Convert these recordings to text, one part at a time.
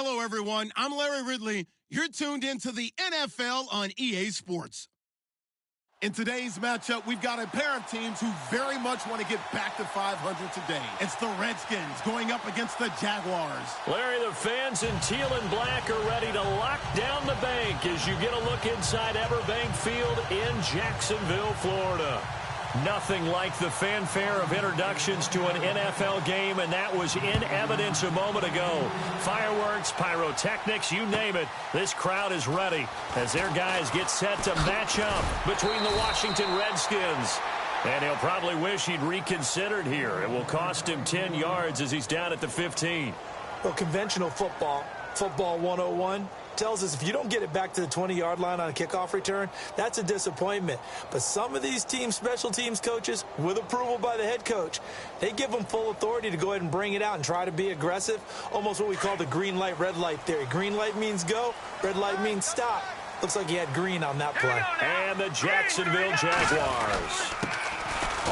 Hello, everyone. I'm Larry Ridley. You're tuned into the NFL on EA Sports. In today's matchup, we've got a pair of teams who very much want to get back to 500 today. It's the Redskins going up against the Jaguars. Larry, the fans in teal and black are ready to lock down the bank as you get a look inside Everbank Field in Jacksonville, Florida. Nothing like the fanfare of introductions to an NFL game, and that was in evidence a moment ago. Fireworks, pyrotechnics, you name it. This crowd is ready as their guys get set to match up between the Washington Redskins. And he'll probably wish he'd reconsidered here. It will cost him 10 yards as he's down at the 15. Well, conventional football 101, tells us if you don't get it back to the 20-yard line on a kickoff return, that's a disappointment. But some of these teams, special teams coaches, with approval by the head coach, they give them full authority to go ahead and bring it out and try to be aggressive, almost what we call the green light, red light theory. Green light means go, red light means stop. Looks like he had green on that play. And the Jacksonville Jaguars.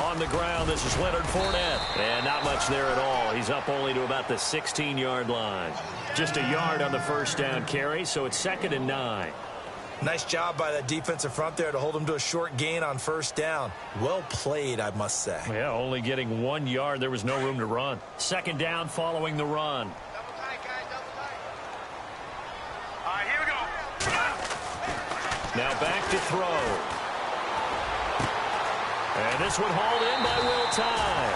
On the ground, this is Leonard Fournette. And not much there at all. He's up only to about the 16-yard line. Just a yard on the first down carry, so it's 2nd and 9. Nice job by that defensive front there to hold him to a short gain on first down. Well played, I must say. Yeah, only getting 1 yard. There was no room to run. 2nd down following the run. Double tight, guys, double tight. All right, here we go. Now back to throw. And this one hauled in by Will Tye.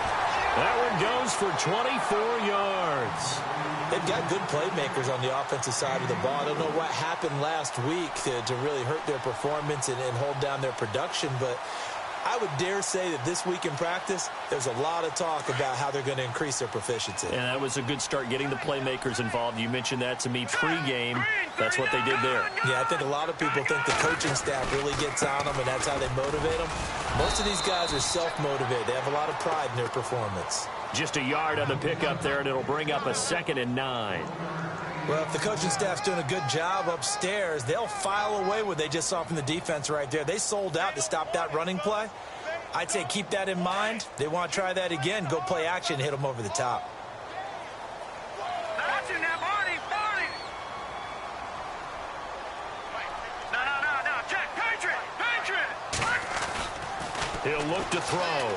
That one goes for 24 yards. They've got good playmakers on the offensive side of the ball. I don't know what happened last week to really hurt their performance and hold down their production, but I would dare say that this week in practice, there's a lot of talk about how they're going to increase their proficiency. And that was a good start, getting the playmakers involved. You mentioned that to me pregame. That's what they did there. Yeah, I think a lot of people think the coaching staff really gets on them, and that's how they motivate them. Most of these guys are self-motivated. They have a lot of pride in their performance. Just a yard on the pickup there, and it'll bring up a 2nd and 9. Well, if the coaching staff's doing a good job upstairs, they'll file away what they just saw from the defense right there. They sold out to stop that running play. I'd say keep that in mind. They want to try that again. Go play action, hit them over the top. That's in there, Barney. No. Check. Patriot. He'll look to throw.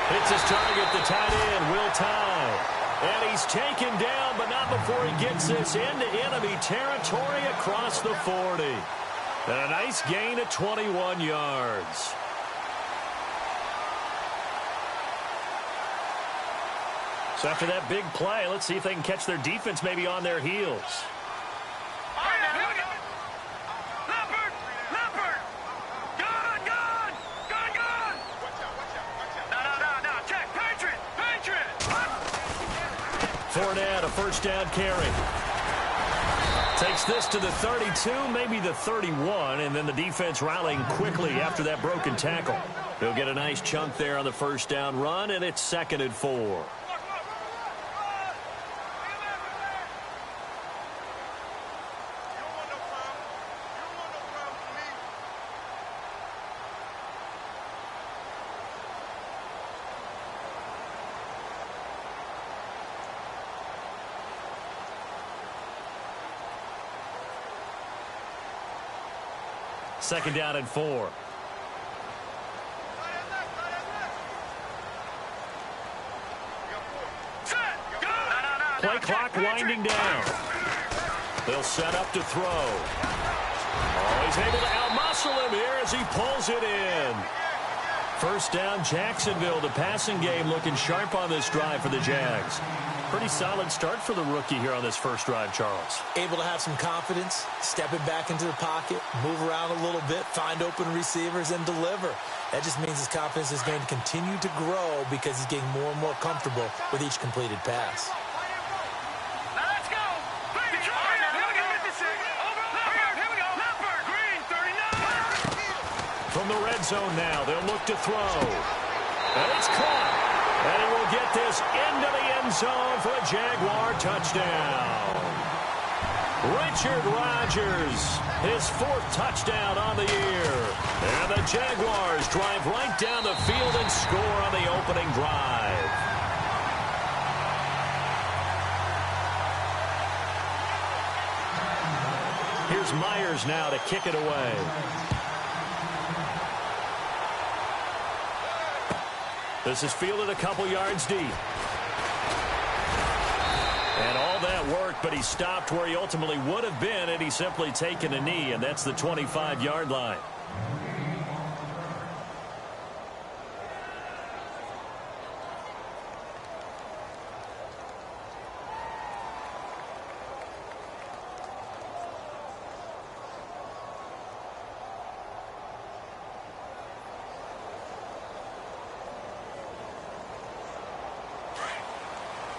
Hits his target, the tight end, Will Tye. And he's taken down, but not before he gets this into enemy territory across the 40. And a nice gain of 21 yards. So after that big play, let's see if they can catch their defense maybe on their heels. Fournette, a first down carry. Takes this to the 32, maybe the 31, and then the defense rallying quickly after that broken tackle. He'll get a nice chunk there on the first down run, and it's 2nd and 4. Second down and 4. Play clock winding down. They'll set up to throw. Oh, he's able to outmuscle him here as he pulls it in. First down, Jacksonville. The passing game looking sharp on this drive for the Jags. Pretty solid start for the rookie here on this first drive, Charles. Able to have some confidence, stepping back into the pocket, move around a little bit, find open receivers, and deliver. That just means his confidence is going to continue to grow because he's getting more and more comfortable with each completed pass. From the red zone now, they'll look to throw. And it's caught. And he will get this into the end zone for a Jaguar touchdown. Richard Rodgers, his 4th touchdown on the year. And the Jaguars drive right down the field and score on the opening drive. Here's Myers now to kick it away. This is fielded a couple yards deep. And all that worked, but he stopped where he ultimately would have been had he simply taken a knee, and that's the 25-yard line.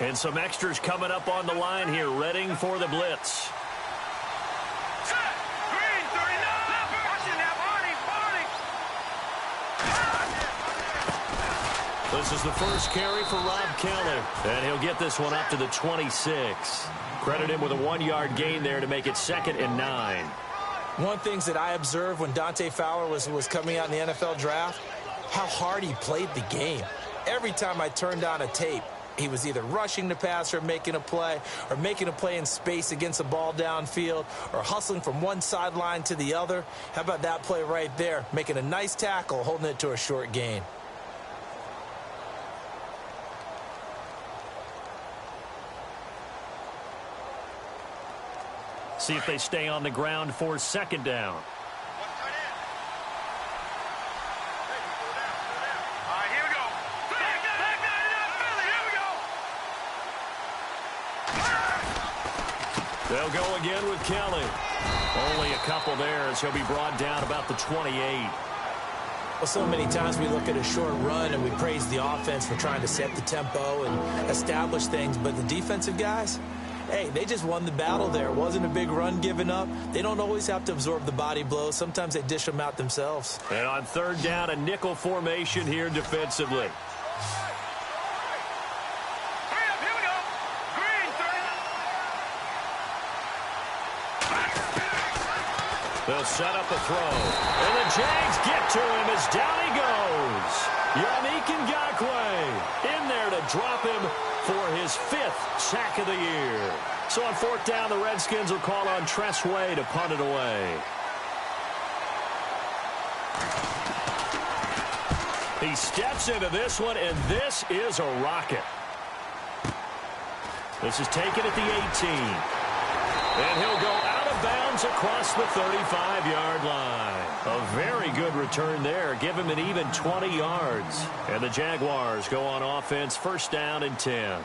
And some extras coming up on the line here, readying for the blitz. Set. Green, 39. Watching that body. This is the first carry for Rob Kelly, and he'll get this one up to the 26. Credit him with a 1-yard gain there to make it 2nd and 9. One of the things that I observed when Dante Fowler was coming out in the NFL draft, how hard he played the game. Every time I turned on a tape, he was either rushing the passer, making a play in space against the ball downfield, or hustling from one sideline to the other. How about that play right there? Making a nice tackle, holding it to a short gain. See if they stay on the ground for 2nd down. They'll go again with Kelly. Only a couple there as he'll be brought down about the 28. Well, so many times we look at a short run and we praise the offense for trying to set the tempo and establish things, but the defensive guys, hey, they just won the battle there. It wasn't a big run given up. They don't always have to absorb the body blows. Sometimes they dish them out themselves. And on 3rd down, a nickel formation here defensively. They'll set up a throw. And the Jags get to him as down he goes. Yannick Ngakoue in there to drop him for his 5th sack of the year. So on 4th down, the Redskins will call on Tress Way to punt it away. He steps into this one, and this is a rocket. This is taken at the 18. And he'll go out of bounds across the 35-yard line. A very good return there. Give him an even 20 yards. And the Jaguars go on offense, 1st down and 10.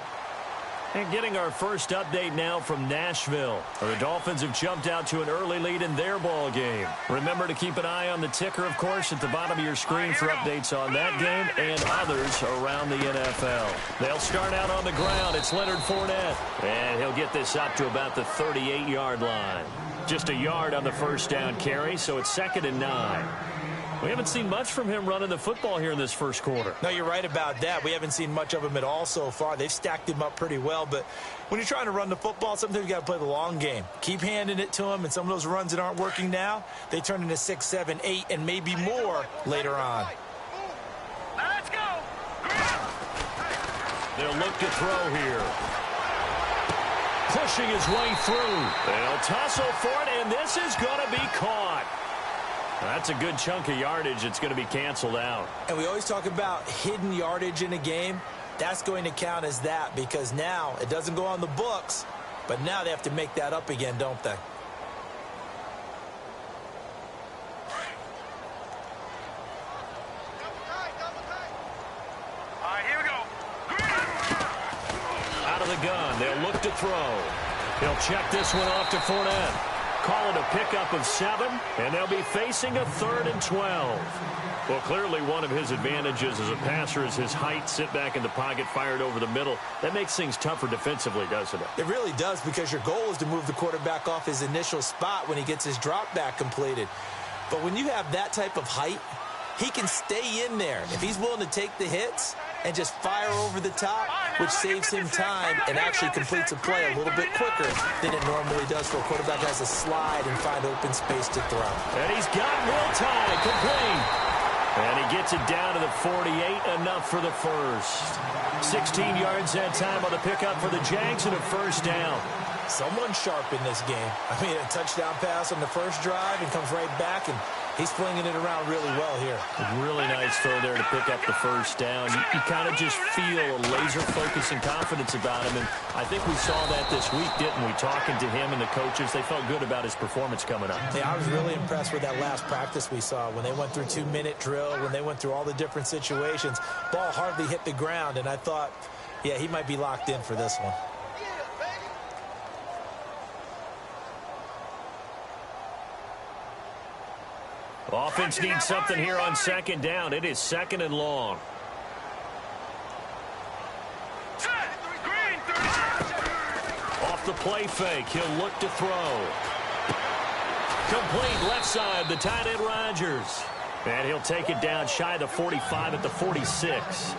And getting our first update now from Nashville. The Dolphins have jumped out to an early lead in their ball game. Remember to keep an eye on the ticker, of course, at the bottom of your screen for updates on that game and others around the NFL. They'll start out on the ground. It's Leonard Fournette. And he'll get this up to about the 38-yard line. Just a yard on the 1st down carry, so it's 2nd and 9. We haven't seen much from him running the football here in this first quarter. No, you're right about that. We haven't seen much of him at all so far. They've stacked him up pretty well, but when you're trying to run the football, sometimes you got to play the long game. Keep handing it to him, and some of those runs that aren't working now, they turn into 6, 7, 8, and maybe more later on. Let's go. They'll look to throw here. Pushing his way through. They'll tussle for it, and this is going to be caught. That's a good chunk of yardage. It's going to be canceled out. And we always talk about hidden yardage in a game. That's going to count as that because now it doesn't go on the books, but now they have to make that up again, don't they? All right, here we go. Out of the gun. They'll look to throw. He'll check this one off to Fournette. Call it a pickup of 7, and they'll be facing a 3rd and 12. Well, clearly one of his advantages as a passer is his height, sit back in the pocket, fired over the middle. That makes things tougher defensively, doesn't it? It really does because your goal is to move the quarterback off his initial spot when he gets his drop back completed. But when you have that type of height, he can stay in there. If he's willing to take the hits and just fire over the top, which saves him time and actually completes a play a little bit quicker than it normally does for a quarterback who has to slide and find open space to throw. And he's got Will Tye complete. And he gets it down to the 48, enough for the first. 16 yards that time on the pickup for the Jags and a 1st down. Someone sharp in this game. I mean, a touchdown pass on the first drive and comes right back, and he's flinging it around really well here. Really nice throw there to pick up the first down. You kind of just feel a laser focus and confidence about him, and I think we saw that this week, didn't we? Talking to him and the coaches, they felt good about his performance coming up. Yeah, I was really impressed with that last practice we saw when they went through 2-minute drill, when they went through all the different situations. Ball hardly hit the ground, and I thought, yeah, he might be locked in for this one. Offense needs something here on second down. It is second and long. Off the play fake, he'll look to throw. Complete left side, the tight end Rodgers. And he'll take it down shy of the 45 at the 46.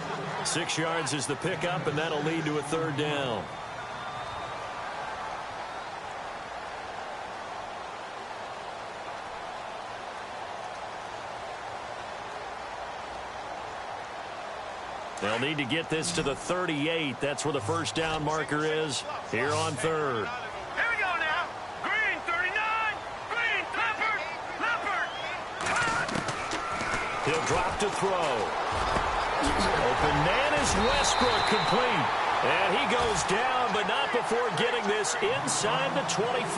6 yards is the pickup, and that'll lead to a third down. They'll need to get this to the 38. That's where the first down marker is here on third. Here we go now. Green, 39. Green, Leopard. He'll drop to throw. Open man is Westbrook, complete. And he goes down, but not before getting this inside the 25.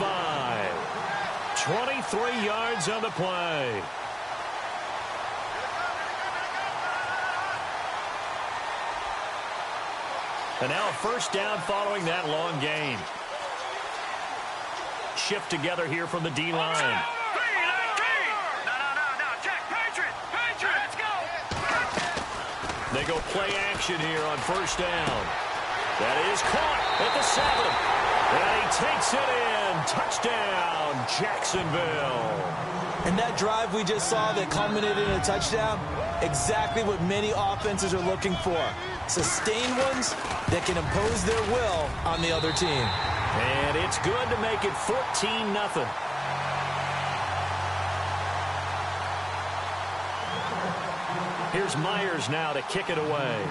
23 yards on the play. And now a first down following that long gain. Shift together here from the D-line. No. Check. Patriot. Let's go. They go play action here on first down. That is caught at the 7. And he takes it in. Touchdown, Jacksonville. And that drive we just saw that culminated in a touchdown, exactly what many offenses are looking for. Sustained ones that can impose their will on the other team. And it's good to make it 14-0. Here's Myers now to kick it away.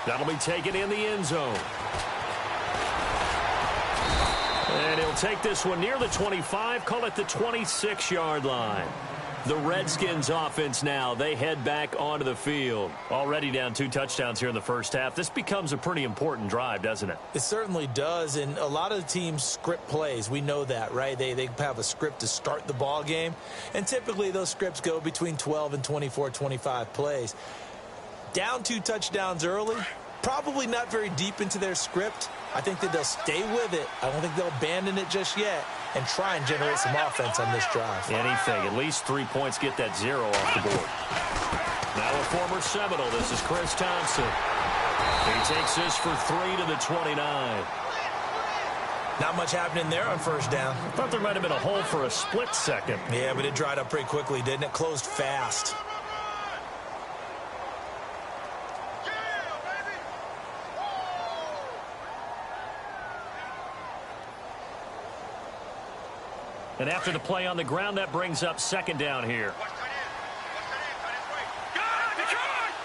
That'll be taken in the end zone. And he'll take this one near the 25, call it the 26-yard line. The Redskins offense now, they head back onto the field. Already down 2 touchdowns here in the first half. This becomes a pretty important drive, doesn't it? It certainly does, and a lot of the teams script plays. We know that, right? They have a script to start the ball game, and typically those scripts go between 12 and 24, 25 plays. Down 2 touchdowns early, probably not very deep into their script. I think that they'll stay with it. I don't think they'll abandon it just yet and try and generate some offense on this drive. Anything. At least 3 points, get that 0 off the board. Now a former Seminole. This is Chris Thompson. He takes this for 3 to the 29. Not much happening there on first down. I thought there might have been a hole for a split second. Yeah, but it dried up pretty quickly, didn't it? Closed fast. And after the play on the ground, that brings up second down here.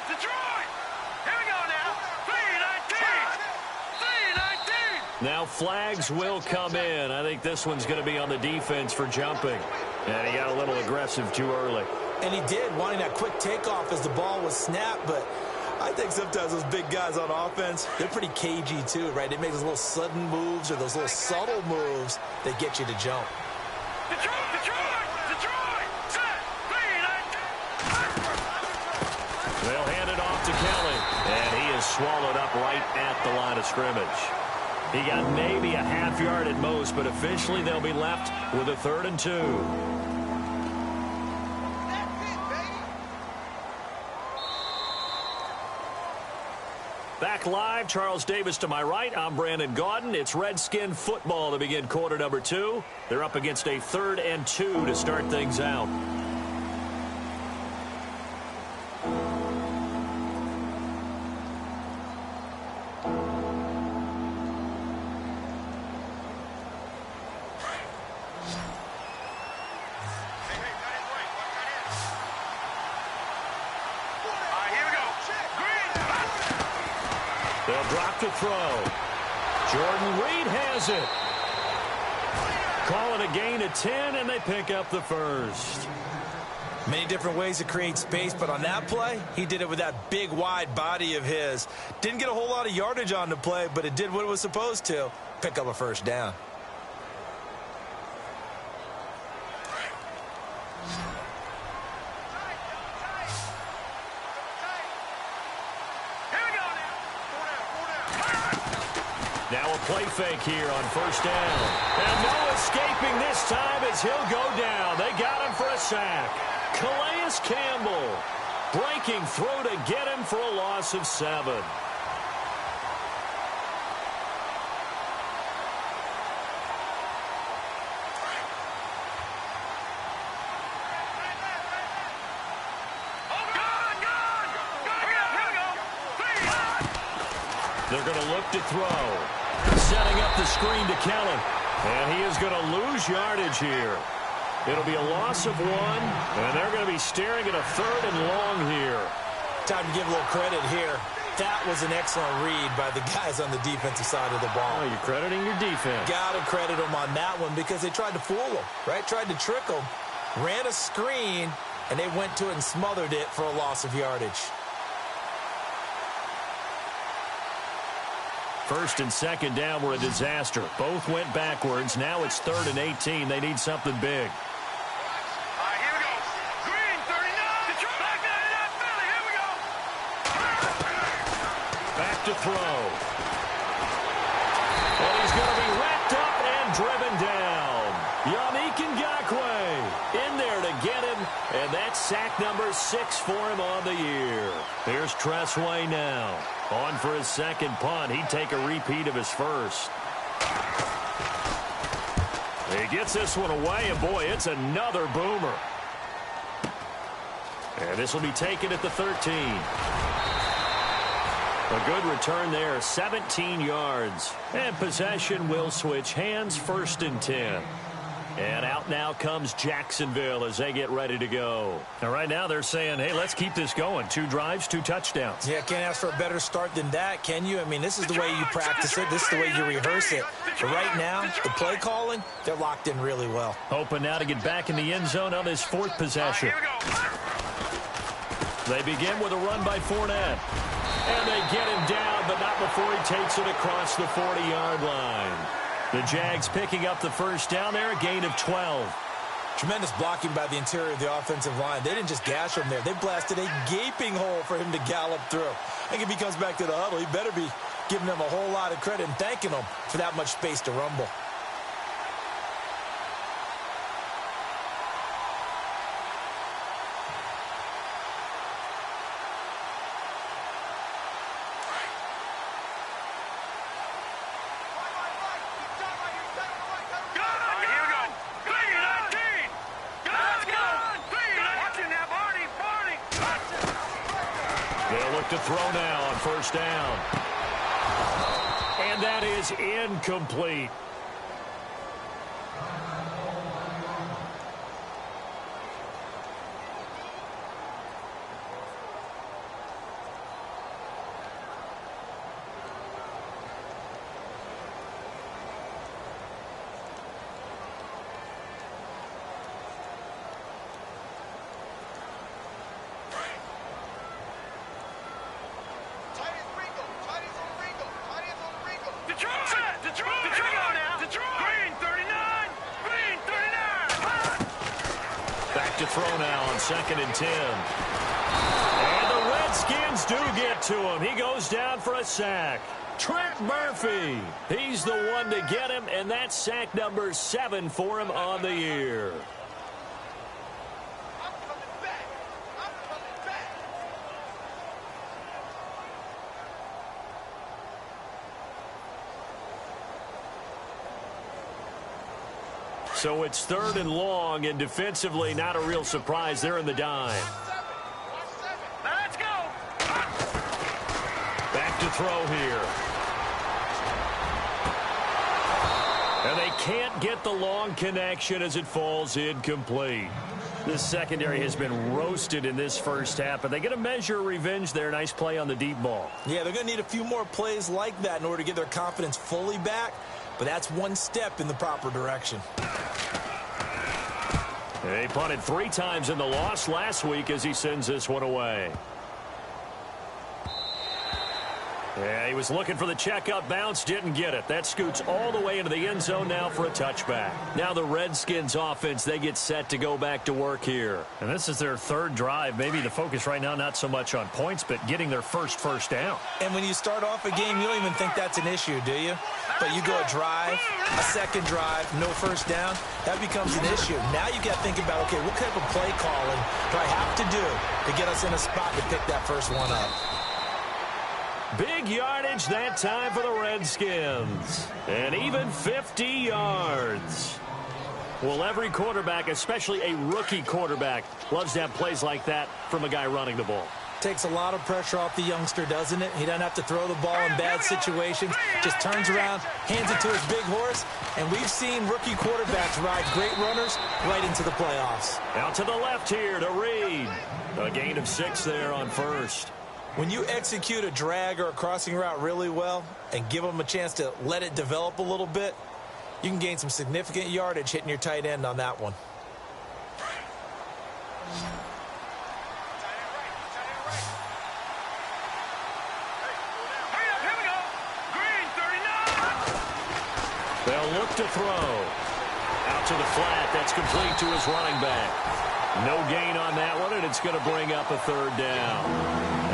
Detroit! Here we go now. 3-19. Now flags will come in. I think this one's going to be on the defense for jumping. And he got a little aggressive too early. And he did, wanting that quick takeoff as the ball was snapped, but I think sometimes those big guys on offense, they're pretty cagey too, right? They make those little sudden moves or those little subtle moves that get you to jump. Detroit! Set! 3-19. They'll hand it off to Kelly. And he is swallowed up right at the line of scrimmage. He got maybe a half yard at most, but officially they'll be left with a 3rd and 2. Back live, Charles Davis to my right. I'm Brandon Gaudin. It's Redskin football to begin quarter number 2. They're up against a 3rd and 2 to start things out. to throw. Jordan Reed has it. Call it a gain of 10, and they pick up the first. Many different ways to create space, but on that play, he did it with that big, wide body of his. Didn't get a whole lot of yardage on the play, but it did what it was supposed to. Pick up a first down. Now a play fake here on first down. And no escaping this time as he'll go down. They got him for a sack. Calais Campbell breaking through to get him for a loss of 7. They're going to look to throw. Setting up the screen to Kellen. And he is going to lose yardage here. It'll be a loss of 1, and they're going to be staring at a 3rd and long here. Time to give a little credit here. That was an excellent read by the guys on the defensive side of the ball. Oh, you're crediting your defense. Got to credit them on that one because they tried to fool them, right? Tried to trick them. Ran a screen, and they went to it and smothered it for a loss of yardage. First and second down were a disaster. Both went backwards. Now it's 3rd and 18. They need something big. Here we go. Green, 39. Detroit. Back down in that belly. Here we go. Back to throw. And he's going to be wrapped up and driven down. Yannick Ngakoue in there to get him. And that's sack number 6 for him on the year. Here's Tressway now. On for his second punt. He'd take a repeat of his first. He gets this one away, and boy, it's another boomer. And this will be taken at the 13. A good return there, 17 yards. And possession will switch hands, 1st and 10. And out now comes Jacksonville as they get ready to go. And right now they're saying, hey, let's keep this going. 2 drives, 2 touchdowns. Yeah, can't ask for a better start than that, can you? I mean, this is the way you practice it. This is the way you rehearse it. But right now, the play calling, they're locked in really well. Hoping now to get back in the end zone on this 4th possession. They begin with a run by Fournette. And they get him down, but not before he takes it across the 40-yard line. The Jags picking up the first down there, a gain of 12. Tremendous blocking by the interior of the offensive line. They didn't just gash him there. They blasted a gaping hole for him to gallop through. I think if he comes back to the huddle, he better be giving them a whole lot of credit and thanking them for that much space to rumble. To throw now on first down. And that is incomplete. To throw now on 2nd and 10. And the Redskins do get to him. He goes down for a sack. Trent Murphy. He's the one to get him, and that's sack number 7 for him on the year. So it's 3rd and long, and defensively not a real surprise. They're in the dime. Let's go. Back to throw here. And they can't get the long connection as it falls incomplete. This secondary has been roasted in this first half, but they get a measure of revenge there. Nice play on the deep ball. Yeah, they're going to need a few more plays like that in order to get their confidence fully back, but that's one step in the proper direction. They punted 3 times in the loss last week as he sends this one away. Yeah, he was looking for the checkup bounce, didn't get it. That scoots all the way into the end zone now for a touchback. Now the Redskins offense, they get set to go back to work here. And this is their 3rd drive. Maybe the focus right now not so much on points, but getting their first down. And when you start off a game, you don't even think that's an issue, do you? But you go a drive, a second drive, no first down, that becomes an issue. Now you got to think about, okay, what kind of a play calling do I have to do to get us in a spot to pick that first one up? Big yardage that time for the Redskins. And even 50 yards. Well, every quarterback, especially a rookie quarterback, loves to have plays like that from a guy running the ball. Takes a lot of pressure off the youngster, doesn't it? He doesn't have to throw the ball in bad situations. Just turns around, hands it to his big horse. And we've seen rookie quarterbacks ride great runners right into the playoffs. Out to the left here to Reed. A gain of 6 there on first. When you execute a drag or a crossing route really well and give them a chance to let it develop a little bit, you can gain some significant yardage hitting your tight end on that one. Here we go. Green, 39. They'll look to throw. Out to the flat. That's complete to his running back. No gain on that one, and it's going to bring up a 3rd down.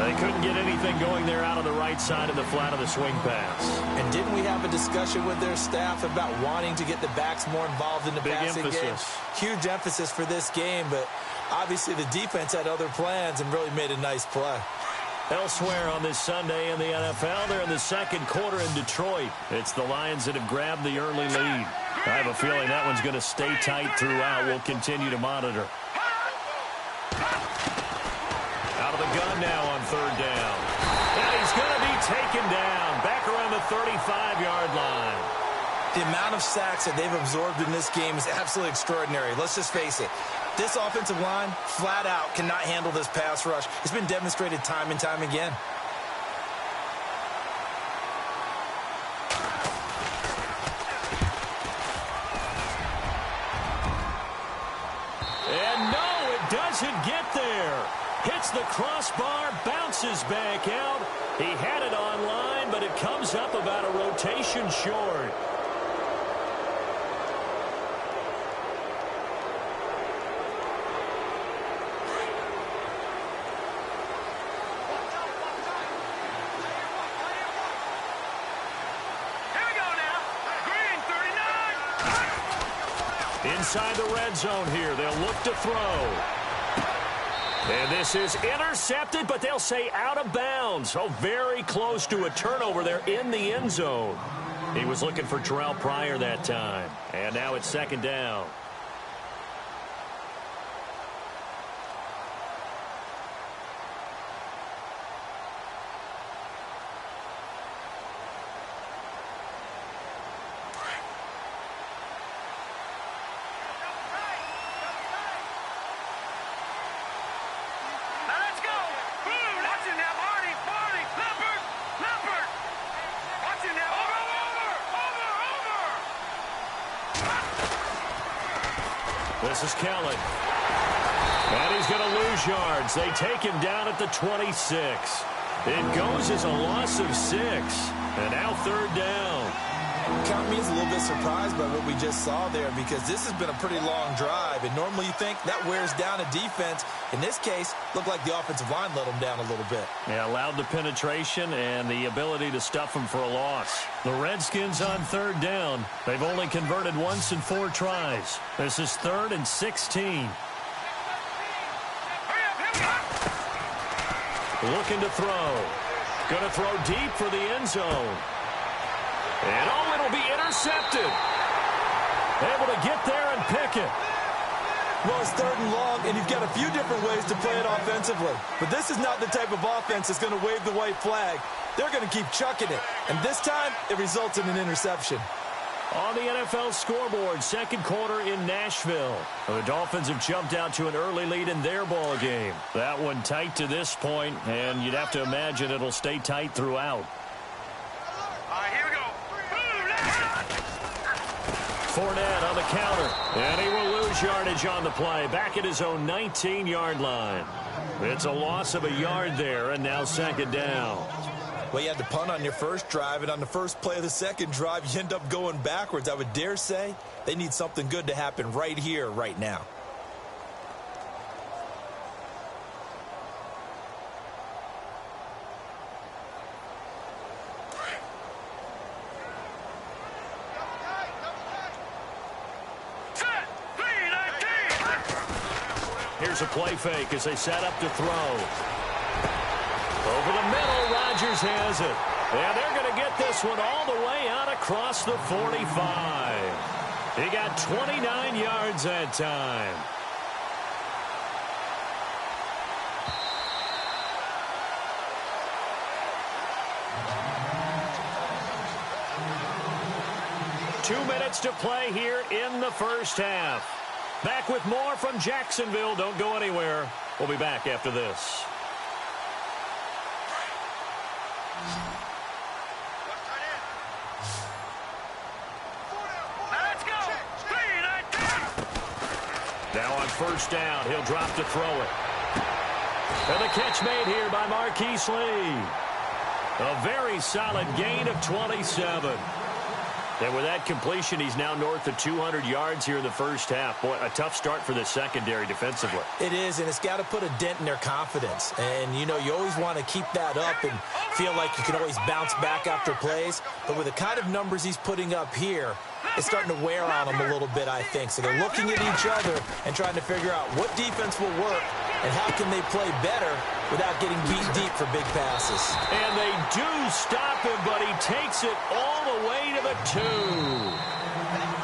They couldn't get anything going there out on the right side of the flat of the swing pass. And didn't we have a discussion with their staff about wanting to get the backs more involved in the passing game? Huge emphasis for this game, but obviously the defense had other plans and really made a nice play. Elsewhere on this Sunday in the NFL, they're in the second quarter in Detroit. It's the Lions that have grabbed the early lead. I have a feeling that one's going to stay tight throughout. We'll continue to monitor. Out of the gun now on 3rd down. And he's going to be taken down back around the 35-yard line. The amount of sacks that they've absorbed in this game is absolutely extraordinary. Let's just face it. This offensive line, flat out, cannot handle this pass rush. It's been demonstrated time and time again. And no, it doesn't get there. Hits the crossbar, bounces back out. He had it online, but it comes up about a rotation short. Here we go now. Green, 39. Inside the red zone here, they'll look to throw. And this is intercepted, but they'll say out of bounds. Oh, very close to a turnover there in the end zone. He was looking for Terrell Pryor that time. And now it's 2nd down. This is Kelly. And he's going to lose yards. They take him down at the 26. It goes as a loss of 6. And now 3rd down. Count me as a little bit surprised by what we just saw there, because this has been a pretty long drive. And normally you think that wears down a defense. In this case, looked like the offensive line let them down a little bit. Yeah, allowed the penetration and the ability to stuff them for a loss. The Redskins on 3rd down. They've only converted once in 4 tries. This is 3rd and 16. Looking to throw. Going to throw deep for the end zone. And oh, it'll be intercepted. Able to get there and pick it. Well, it's 3rd and long, and you've got a few different ways to play it offensively. But this is not the type of offense that's going to wave the white flag. They're going to keep chucking it. And this time, it results in an interception. On the NFL scoreboard, second quarter in Nashville. The Dolphins have jumped out to an early lead in their ball game. That one tight to this point, and you'd have to imagine it'll stay tight throughout. Here we go. Fournette on the counter, and he will lose yardage on the play, back at his own 19-yard line. It's a loss of a yard there, and now second down. Well, you had to punt on your first drive, and on the first play of the second drive, you end up going backwards. I would dare say they need something good to happen right here, right now. Here's a play fake as they set up to throw. Over the middle, Rodgers has it. And they're going to get this one all the way out across the 45. He got 29 yards that time. Two minutes to play here in the first half. Back with more from Jacksonville. Don't go anywhere. We'll be back after this. Now on first down, he'll drop to throw it. And the catch made here by Marquise Lee. A very solid gain of 27. And with that completion, he's now north of 200 yards here in the first half. Boy, a tough start for the secondary defensively. It is, and it's got to put a dent in their confidence. And, you know, you always want to keep that up and feel like you can always bounce back after plays. But with the kind of numbers he's putting up here, it's starting to wear on them a little bit, I think. So they're looking at each other and trying to figure out what defense will work and how can they play better without getting beat deep for big passes. And they do stop him, but he takes it all the way to the 2.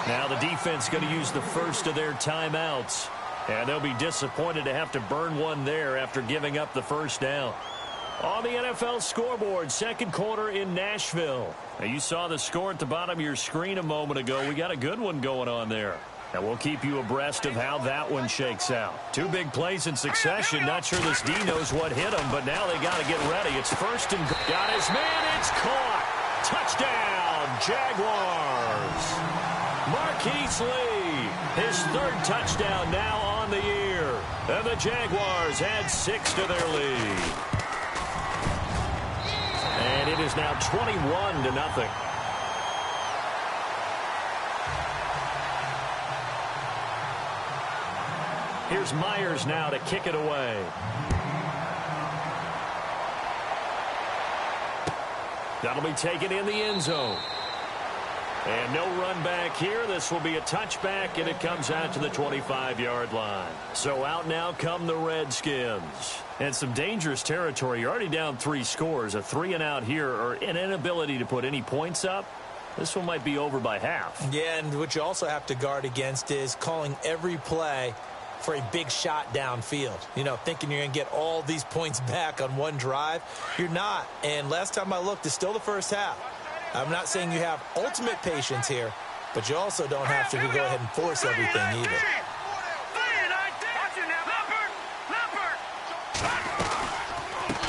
Now the defense going to use the first of their timeouts. And they'll be disappointed to have to burn one there after giving up the first down. On the NFL scoreboard, second quarter in Nashville. Now you saw the score at the bottom of your screen a moment ago. We got a good one going on there. And we'll keep you abreast of how that one shakes out. Two big plays in succession. Not sure this D knows what hit him, but now they got to get ready. It's first and got his man. It's caught. Touchdown, Jaguars. Marquise Lee, his third touchdown now on the year. And the Jaguars add 6 to their lead. And it is now 21-0. Here's Myers now to kick it away. That'll be taken in the end zone. And no run back here. This will be a touchback, and it comes out to the 25-yard line. So out now come the Redskins. And some dangerous territory. You're already down 3 scores. A 3-and-out here, or an inability to put any points up. This one might be over by half. Yeah, and what you also have to guard against is calling every play for a big shot downfield. You know, thinking you're going to get all these points back on one drive. You're not. And last time I looked, it's still the first half. I'm not saying you have ultimate patience here, but you also don't have to go ahead and force everything either.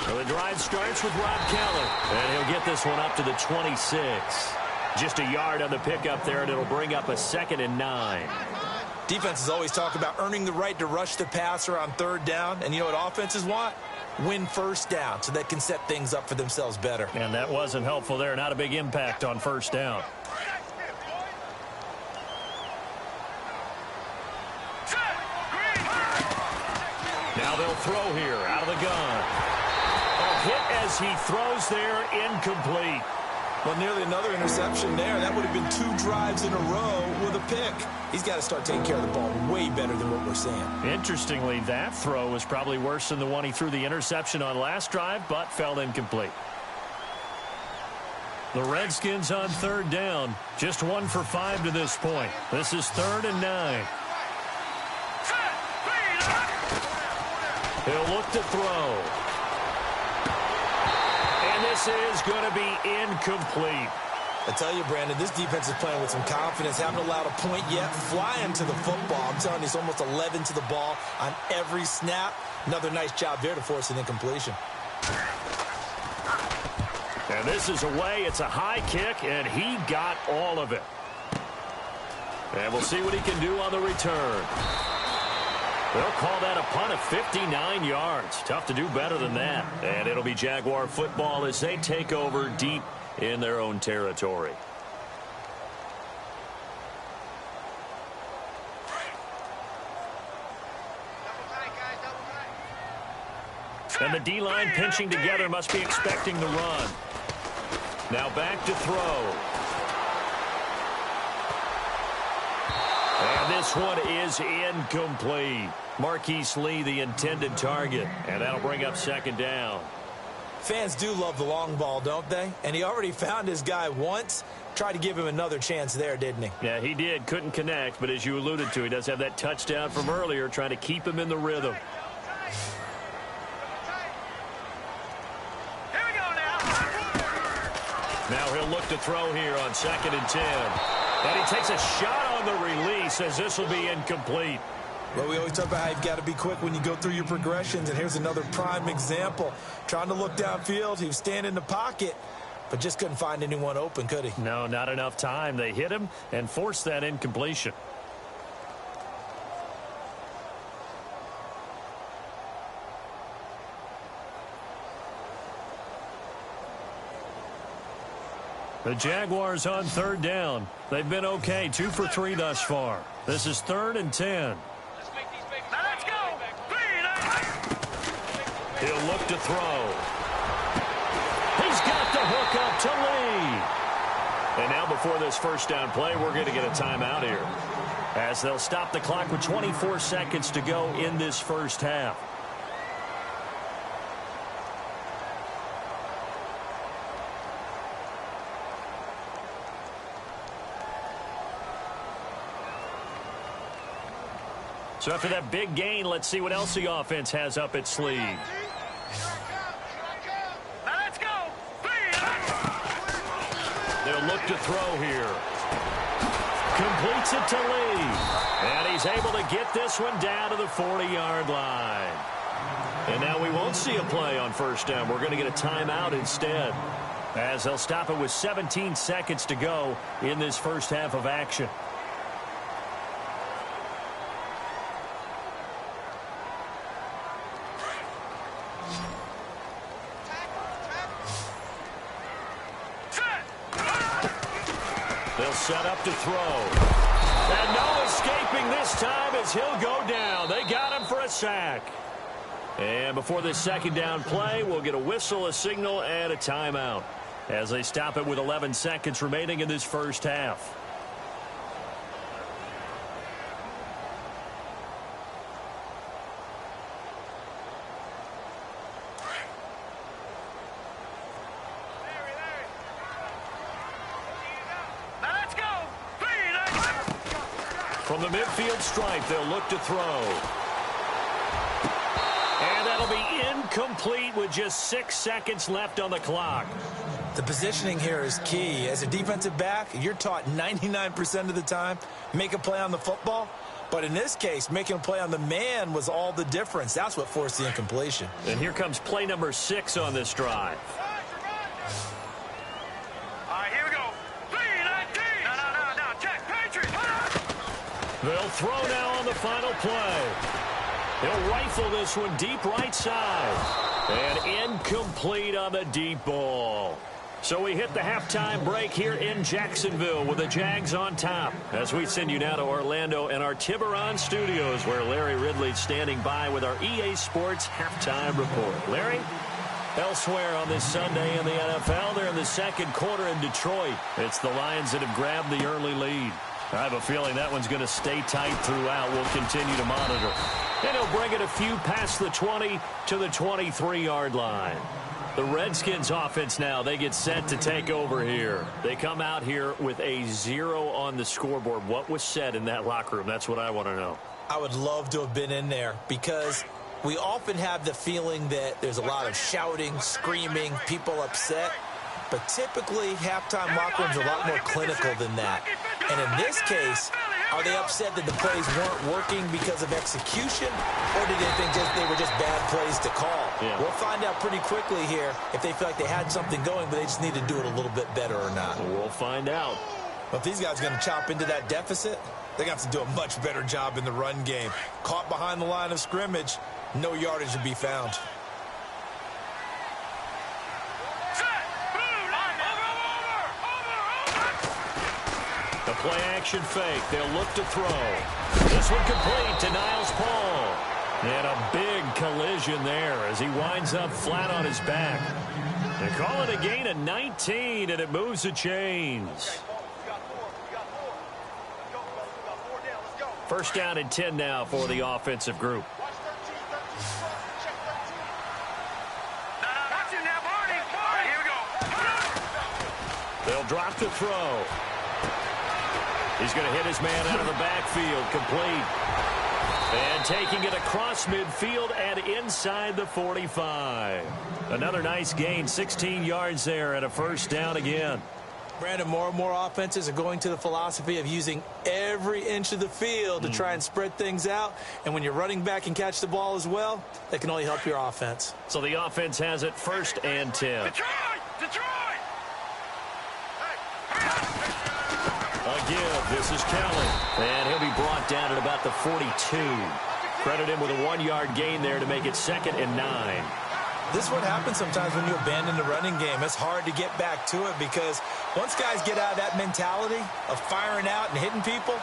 So the drive starts with Rob Keller, and he'll get this one up to the 26. Just a yard on the pickup there, and it'll bring up a 2nd and 9. Defenses always talk about earning the right to rush the passer on third down, and you know what offenses want? Win first down so they can set things up for themselves better. And that wasn't helpful there. Not a big impact on first down. Now they'll throw here out of the gun. A hit as he throws there, incomplete. Well, nearly another interception there. That would have been 2 drives in a row with a pick. He's got to start taking care of the ball way better than what we're seeing. Interestingly, that throw was probably worse than the one he threw the interception on last drive, but fell incomplete. The Redskins on third down. Just 1 for 5 to this point. This is 3rd and 9. He'll look to throw. And this is going to be incomplete. I tell you, Brandon, this defense is playing with some confidence. Haven't allowed a point yet. Flying to the football. I'm telling you, it's almost 11 to the ball on every snap. Another nice job there to force an incompletion. And this is away. It's a high kick, and he got all of it. And we'll see what he can do on the return. They'll call that a punt of 59 yards. Tough to do better than that. And it'll be Jaguar football as they take over deep in their own territory. And the D-line pinching together must be expecting the run. Now back to throw. And this one is incomplete. Marquise Lee, the intended target. And that'll bring up second down. Fans do love the long ball, don't they? And he already found his guy once. Tried to give him another chance there, didn't he? Yeah, he did. Couldn't connect, but as you alluded to, he does have that touchdown from earlier, trying to keep him in the rhythm. Here we go now. Now he'll look to throw here on 2nd and 10. And he takes a shot on the release as this will be incomplete. Well, we always talk about how you've got to be quick when you go through your progressions, and here's another prime example. Trying to look downfield, he was standing in the pocket, but just couldn't find anyone open, could he? No, not enough time. They hit him and forced that incompletion. The Jaguars on 3rd down. They've been okay, 2 for 3 thus far. This is 3rd and 10. Let's go. He'll look to throw. He's got the hook up to Lee. And now before this first down play, we're going to get a timeout here, as they'll stop the clock with 24 seconds to go in this first half. So after that big gain, let's see what else the offense has up its sleeve. Let's go. They'll look to throw here. Completes it to Lee. And he's able to get this one down to the 40-yard line. And now we won't see a play on first down. We're going to get a timeout instead, as they'll stop it with 17 seconds to go in this first half of action. They'll set up to throw. And no escaping this time as he'll go down. They got him for a sack. And before this second down play, we'll get a whistle, a signal, and a timeout, as they stop it with 11 seconds remaining in this first half. From the midfield stripe, they'll look to throw. And that'll be incomplete with just 6 seconds left on the clock. The positioning here is key. As a defensive back, you're taught 99% of the time, make a play on the football. But in this case, making a play on the man was all the difference. That's what forced the incompletion. And here comes play number 6 on this drive. All right, here we go. No, check. Patriots. They'll throw now on the final play. He'll rifle this one deep right side. And incomplete on the deep ball. So we hit the halftime break here in Jacksonville with the Jags on top, as we send you now to Orlando and our Tiburon studios, where Larry Ridley's standing by with our EA Sports halftime report. Larry? Elsewhere on this Sunday in the NFL, they're in the second quarter in Detroit. It's the Lions that have grabbed the early lead. I have a feeling that one's going to stay tight throughout. We'll continue to monitor. And he'll bring it a few past the 20 to the 23-yard line. The Redskins offense now, they get set to take over here. They come out here with a 0 on the scoreboard. What was said in that locker room? That's what I want to know. I would love to have been in there, because we often have the feeling that there's a lot of shouting, screaming, people upset. but typically halftime locker rooms are a lot more clinical than that. And in this case, are they upset that the plays weren't working because of execution, or did they think they were just bad plays to call? Yeah. We'll find out pretty quickly here if they feel like they had something going, but they just need to do it a little bit better or not. We'll find out. Well, if these guys are going to chop into that deficit, they're going to have to do a much better job in the run game. Caught behind the line of scrimmage, no yardage to be found. The play-action fake. They'll look to throw. This one complete to Niles Paul. And a big collision there as he winds up flat on his back. They call it a gain of 19, and it moves the chains. First down and 10 now for the offensive group. They'll drop the throw. He's going to hit his man out of the backfield, complete. And taking it across midfield and inside the 45. Another nice gain, 16 yards there and a first down again. Brandon, more and more offenses are going to the philosophy of using every inch of the field to try and spread things out. And when you're running back and catch the ball as well, that can only help your offense. So the offense has it first and 10. Detroit! Again, this is Kelly. And he'll be brought down at about the 42. Credit him with a 1-yard gain there to make it 2nd and 9. This is what happens sometimes when you abandon the running game. It's hard to get back to it because once guys get out of that mentality of firing out and hitting people,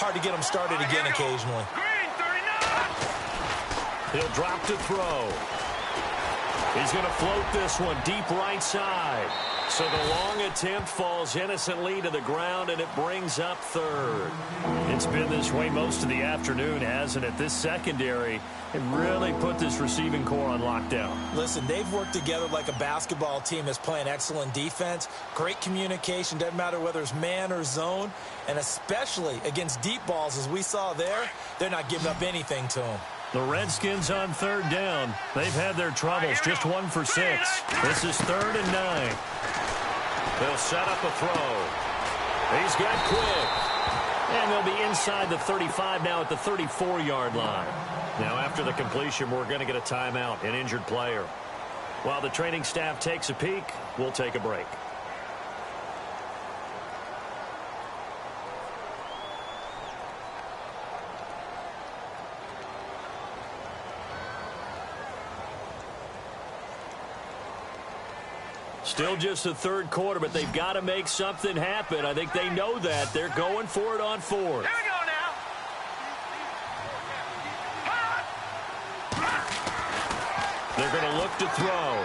hard to get them started again occasionally. He'll drop to throw. He's going to float this one deep right side. So the long attempt falls innocently to the ground, and it brings up 3rd. It's been this way most of the afternoon, hasn't it? This secondary it really put this receiving core on lockdown. Listen, they've worked together like a basketball team that's playing excellent defense. Great communication, doesn't matter whether it's man or zone. And especially against deep balls, as we saw there, they're not giving up anything to them. The Redskins on 3rd down. They've had their troubles, just 1 for 6. This is 3rd and 9. They'll set up a throw. He's got quick. And they'll be inside the 35 now at the 34-yard line. Now after the completion, we're going to get a timeout, an injured player. While the training staff takes a peek, we'll take a break. Still just the 3rd quarter, but they've got to make something happen. I think they know that. They're going for it on 4th. Here we go now. They're going to look to throw.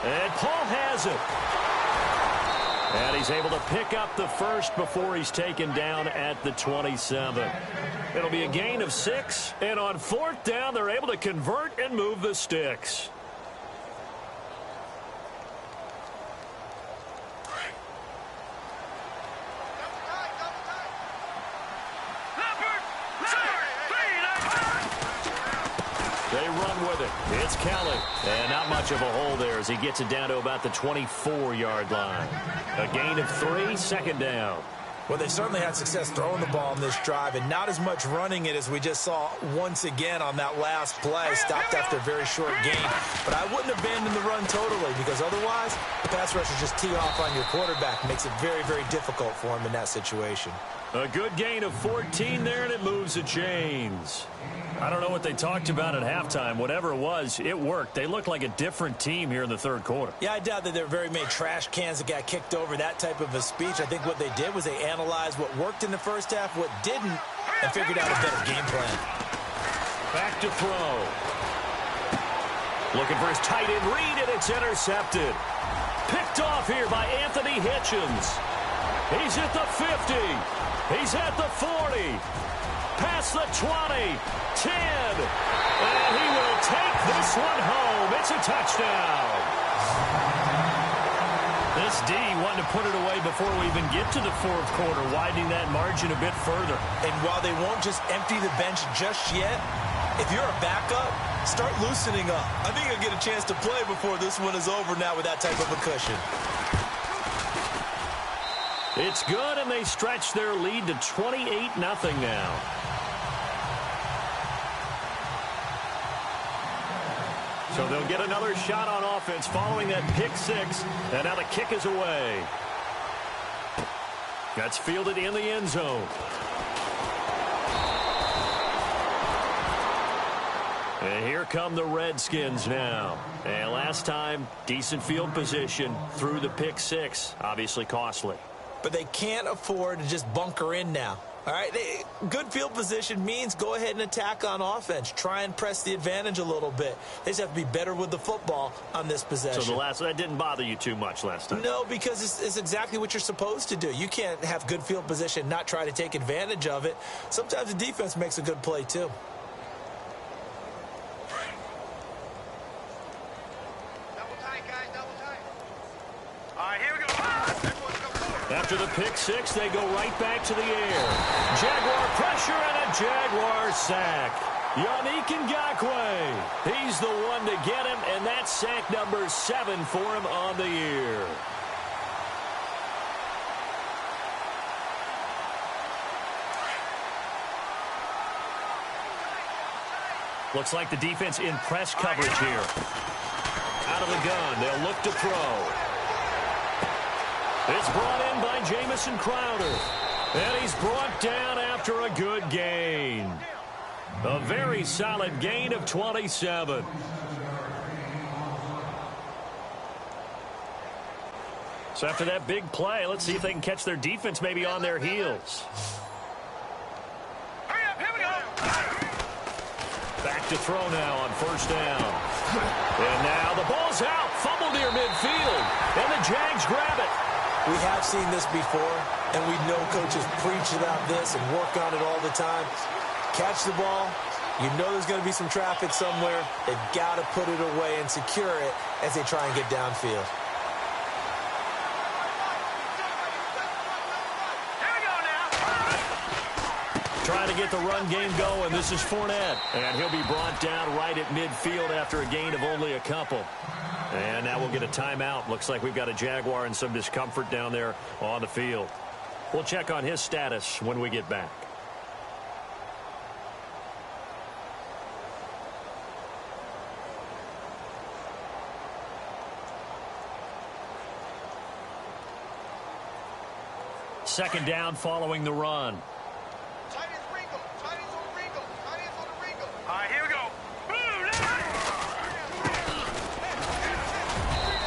And Paul has it. And he's able to pick up the first before he's taken down at the 27. It'll be a gain of 6. And on 4th down, they're able to convert and move the sticks. They run with it. It's Kelly. And not much of a hole there as he gets it down to about the 24-yard line. A gain of 3, 2nd down. Well, they certainly had success throwing the ball in this drive and not as much running it as we just saw once again on that last play. Stopped after a very short gain. But I wouldn't abandon the run totally because otherwise the pass rushers just tee off on your quarterback. Makes it very, very difficult for him in that situation. A good gain of 14 there, and it moves the chains. I don't know what they talked about at halftime. Whatever it was, it worked. They looked like a different team here in the 3rd quarter. Yeah, I doubt that there were very many trash cans that got kicked over, that type of a speech. I think what they did was they analyzed what worked in the first half, what didn't, and figured out a better game plan. Back to throw. Looking for his tight end read, and it's intercepted. Picked off here by Anthony Hitchens. He's at the 50. He's at the 40. Past the 20. 10. And he will take this one home. It's a touchdown. This D wanting to put it away before we even get to the 4th quarter, widening that margin a bit further. And while they won't just empty the bench just yet, if you're a backup, start loosening up. I think you'll get a chance to play before this one is over now with that type of a cushion. It's good, and they stretch their lead to 28-0 now. So they'll get another shot on offense following that pick six, and now the kick is away. That's fielded in the end zone. And here come the Redskins now. And last time, decent field position through the pick six. Obviously costly. But they can't afford to just bunker in now. All right, good field position means go ahead and attack on offense. Try and press the advantage a little bit. They just have to be better with the football on this possession. So that didn't bother you too much last time? No, because it's exactly what you're supposed to do. You can't have good field position, not try to take advantage of it. Sometimes the defense makes a good play, too. Double tight, guys, double tight. All right, here we go. After the pick six, they go right back to the air. Jaguar pressure and a Jaguar sack. Yannick Ngakoue. He's the one to get him, and that's sack number 7 for him on the year. Looks like the defense in press coverage here. Out of the gun, they'll look to throw. It's brought in by Jamison Crowder. And he's brought down after a good gain. A very solid gain of 27. So after that big play, let's see if they can catch their defense maybe on their heels. Hurry up, here we go. Back to throw now on first down. And now the ball's out. Fumble near midfield. And the Jags grab it. We have seen this before, and we know coaches preach about this and work on it all the time. Catch the ball. You know there's going to be some traffic somewhere. They've got to put it away and secure it as they try and get downfield. Here we go now. Trying to get the run game going. This is Fournette. And he'll be brought down right at midfield after a gain of only a couple. And now we'll get a timeout. Looks like we've got a Jaguar in some discomfort down there on the field. We'll check on his status when we get back. Second down following the run. Tight ends wrinkle. Tight ends on wrinkle. Tight ends on the wrinkle. All right, here we go.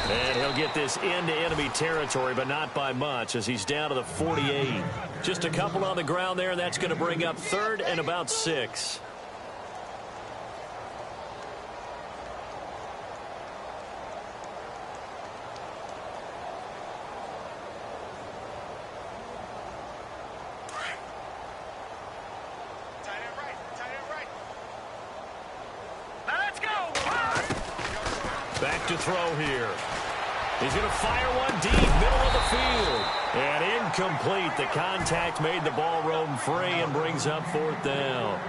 And he'll get this into enemy territory, but not by much, as he's down to the 48. Just a couple on the ground there, and that's going to bring up 3rd and about 6. Tight end right. Tight end right. Now let's go. Back to throw here. He's going to fire one deep, middle of the field. And incomplete. The contact made the ball roam free and brings up 4th down.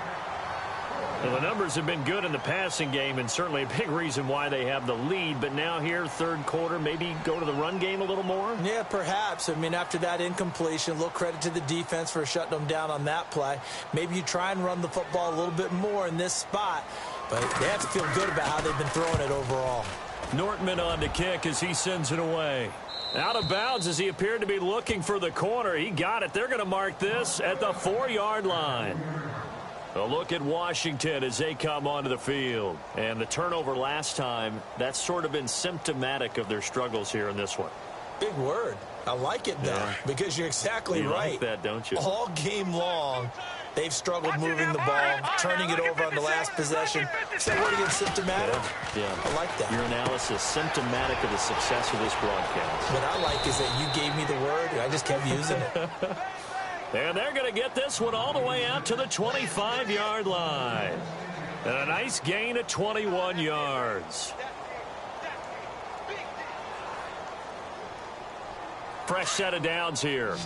Well, the numbers have been good in the passing game, and certainly a big reason why they have the lead. But now here, 3rd quarter, maybe go to the run game a little more? Yeah, perhaps. I mean, after that incompletion, a little credit to the defense for shutting them down on that play. Maybe you try and run the football a little bit more in this spot. But they have to feel good about how they've been throwing it overall. Nortman on the kick as he sends it away. Out of bounds as he appeared to be looking for the corner. He got it. They're going to mark this at the 4-yard line. A look at Washington as they come onto the field. And the turnover last time, that's sort of been symptomatic of their struggles here in this one. Big word. I like it, though, because you're exactly right. You like that, don't you? All game long, they've struggled moving the ball, turning it over on the last possession. Is that word again, symptomatic? Yeah. I like that. Your analysis, symptomatic of the success of this broadcast. What I like is that you gave me the word, and I just kept using it. And they're going to get this one all the way out to the 25-yard line. And a nice gain of 21 yards. Fresh set of downs here.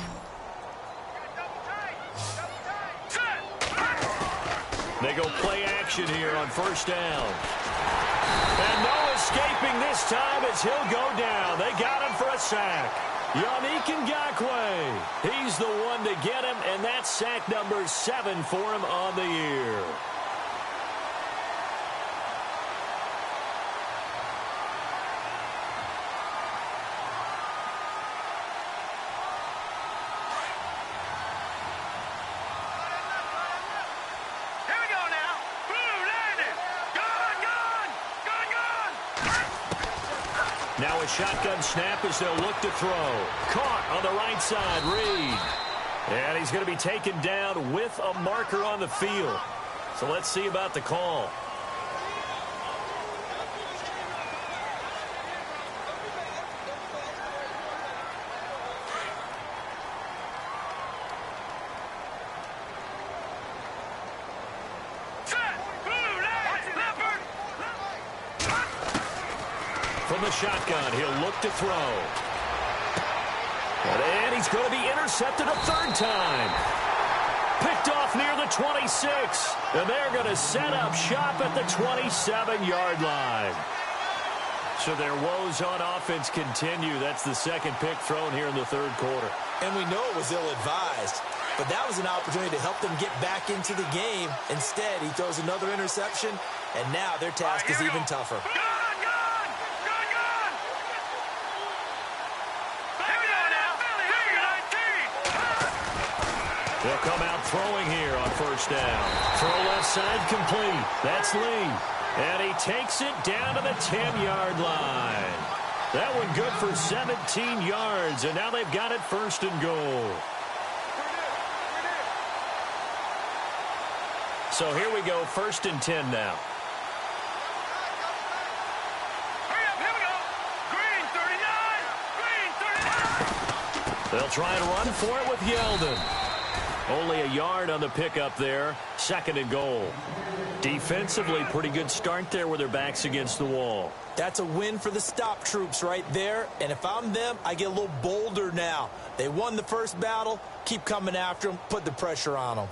They go play action here on first down. And no escaping this time as he'll go down. They got him for a sack. Yannick Ngakoue. He's the one to get him, and that's sack number 7 for him on the year. Now a shotgun snap as they'll look to throw. Caught on the right side, Reed. And he's going to be taken down with a marker on the field. So let's see about the call. From the shotgun, he'll look to throw. And he's going to be intercepted a third time. Picked off near the 26. And they're going to set up shop at the 27-yard line. So their woes on offense continue. That's the second pick thrown here in the third quarter. And we know it was ill-advised. But that was an opportunity to help them get back into the game. Instead, he throws another interception, and now their task is even tougher. They'll come out throwing here on first down. Throw left side complete. That's Lee. And he takes it down to the 10-yard line. That one good for 17 yards, and now they've got it first and goal. So here we go, first and 10 now. They'll try and run for it with Yeldon. Only a yard on the pickup there. Second and goal. Defensively, pretty good start there with their backs against the wall. That's a win for the stop troops right there. And if I'm them, I get a little bolder now. They won the first battle. Keep coming after them. Put the pressure on them.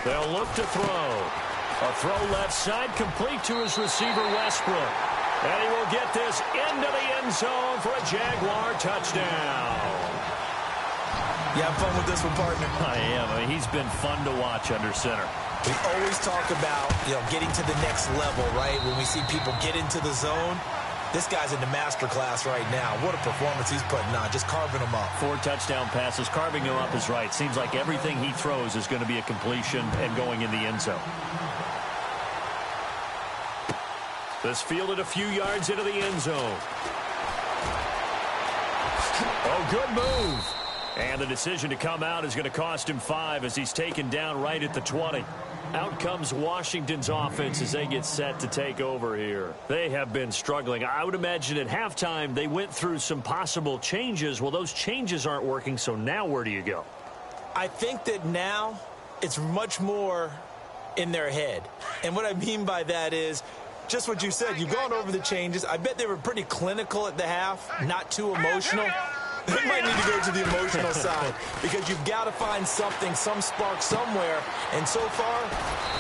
They'll look to throw. A throw left side complete to his receiver, Westbrook. And he will get this into the end zone for a Jaguar touchdown. You having fun with this one, partner? I am. I mean, he's been fun to watch under center. We always talk about, getting to the next level, right? When we see people get into the zone, this guy's in the master class right now. What a performance he's putting on, just carving them up. 4 touchdown passes. Carving him up is right. Seems like everything he throws is going to be a completion and going in the end zone. This fielded a few yards into the end zone. Oh, good move. And the decision to come out is going to cost him 5 as he's taken down right at the 20. Out comes Washington's offense as they get set to take over here. They have been struggling. I would imagine at halftime they went through some possible changes. Well, those changes aren't working, so now where do you go? I think that now it's much more in their head. And what I mean by that is just what you said. You've gone over the changes. I bet they were pretty clinical at the half, not too emotional. They might need to go to the emotional side because you've got to find something, some spark somewhere. And so far,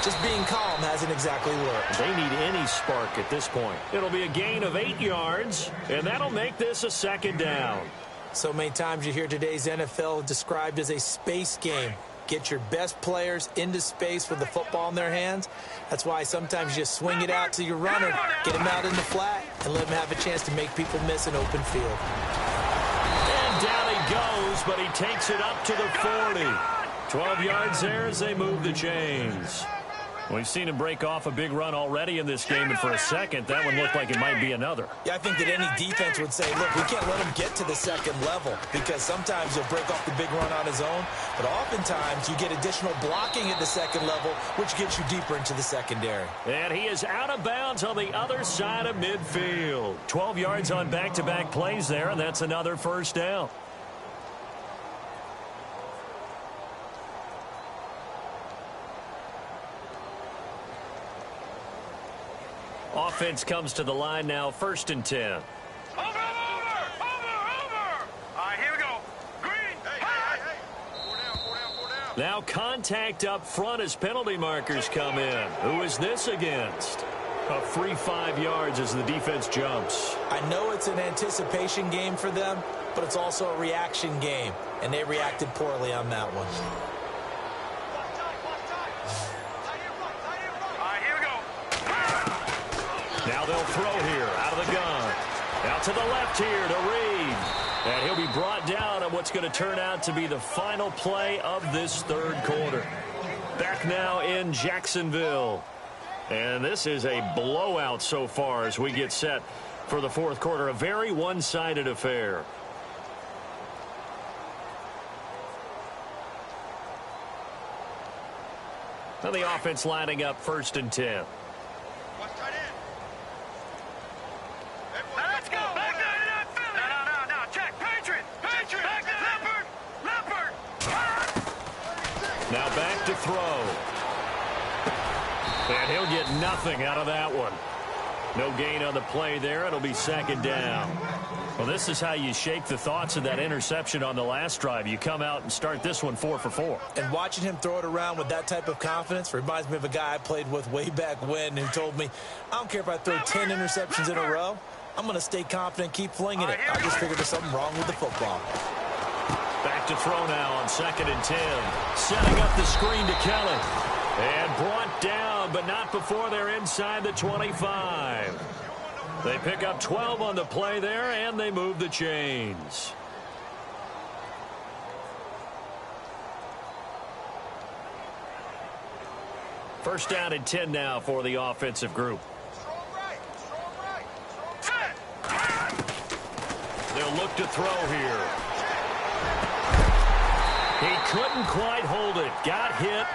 just being calm hasn't exactly worked. They need any spark at this point. It'll be a gain of 8 yards, and that'll make this a second down. So many times you hear today's NFL described as a space game. Get your best players into space with the football in their hands. That's why sometimes you just swing it out to your runner, get him out in the flat, and let him have a chance to make people miss an open field. And down he goes, but he takes it up to the 40. 12 yards there as they move the chains. We've seen him break off a big run already in this game, and for a second, that one looked like it might be another. Yeah, I think that any defense would say, look, we can't let him get to the second level because sometimes he'll break off the big run on his own, but oftentimes you get additional blocking at the second level, which gets you deeper into the secondary. And he is out of bounds on the other side of midfield. 12 yards on back-to-back plays there, and that's another first down. Offense comes to the line now, first and 10. Over! All right, here we go. Green. Hey. 4 down. Now contact up front as penalty markers come in. Who is this against? A free 5 yards as the defense jumps. I know it's an anticipation game for them, but it's also a reaction game, and they reacted poorly on that one. Now they'll throw here out of the gun. Out to the left here to Reed. And he'll be brought down on what's going to turn out to be the final play of this third quarter. Back now in Jacksonville. And this is a blowout so far as we get set for the fourth quarter. A very one-sided affair. Now the offense lining up 1st and 10. Let's go. No. Check. Patriot. Leopard. Now back to throw. And he'll get nothing out of that one. No gain on the play there. It'll be 2nd down. Well, this is how you shake the thoughts of that interception on the last drive. You come out and start this one 4 for 4. And watching him throw it around with that type of confidence reminds me of a guy I played with way back when who told me, I don't care if I throw 10 interceptions in a row. I'm going to stay confident, keep flinging it. I just figured there's something wrong with the football. Back to throw now on 2nd and 10. Setting up the screen to Kelly. And brought down, but not before they're inside the 25. They pick up 12 on the play there, and they move the chains. First down and 10 now for the offensive group. They'll look to throw here. He couldn't quite hold it. Got hit.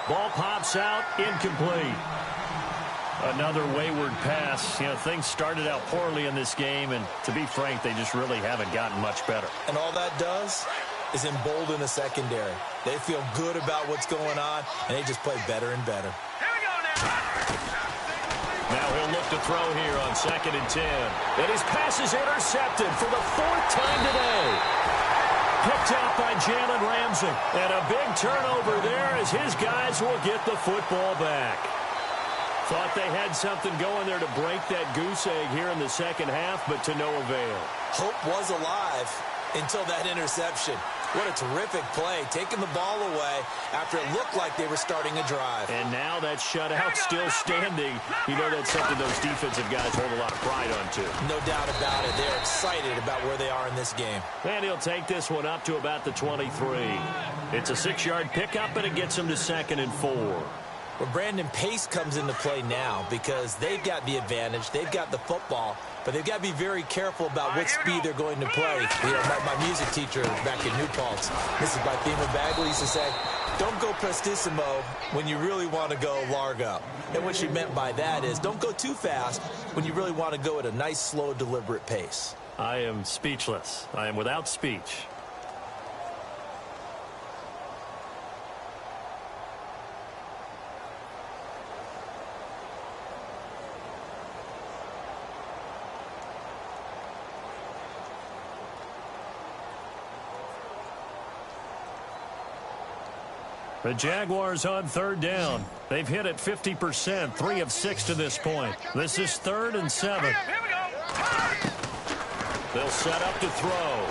Ball pops out, incomplete. Another wayward pass. You know, things started out poorly in this game, and to be frank, they just really haven't gotten much better. And all that does is embolden the secondary. They feel good about what's going on, and they just play better and better. Here we go now. Now he'll look to throw here on 2nd and 10. And his pass is intercepted for the 4th time today. Picked out by Jalen Ramsey. And a big turnover there as his guys will get the football back. Thought they had something going there to break that goose egg here in the second half, but to no avail. Hope was alive until that interception. What a terrific play, taking the ball away after it looked like they were starting a drive. And now that shutout still standing. You know that's something those defensive guys hold a lot of pride on, too. No doubt about it. They're excited about where they are in this game. And he'll take this one up to about the 23. It's a 6-yard pickup, and it gets him to 2nd and 4. Well, Brandon, pace comes into play now because they've got the advantage. They've got the football, but they've got to be very careful about what speed they're going to play. You know, my music teacher back in New Paltz, Mrs. Bythema Bagley, used to say, don't go prestissimo when you really want to go largo. And what she meant by that is don't go too fast when you really want to go at a nice, slow, deliberate pace. I am speechless. I am without speech. The Jaguars on 3rd down. They've hit it 50%, 3 of 6 to this point. This is 3rd and 7. Here we go. They'll set up to throw.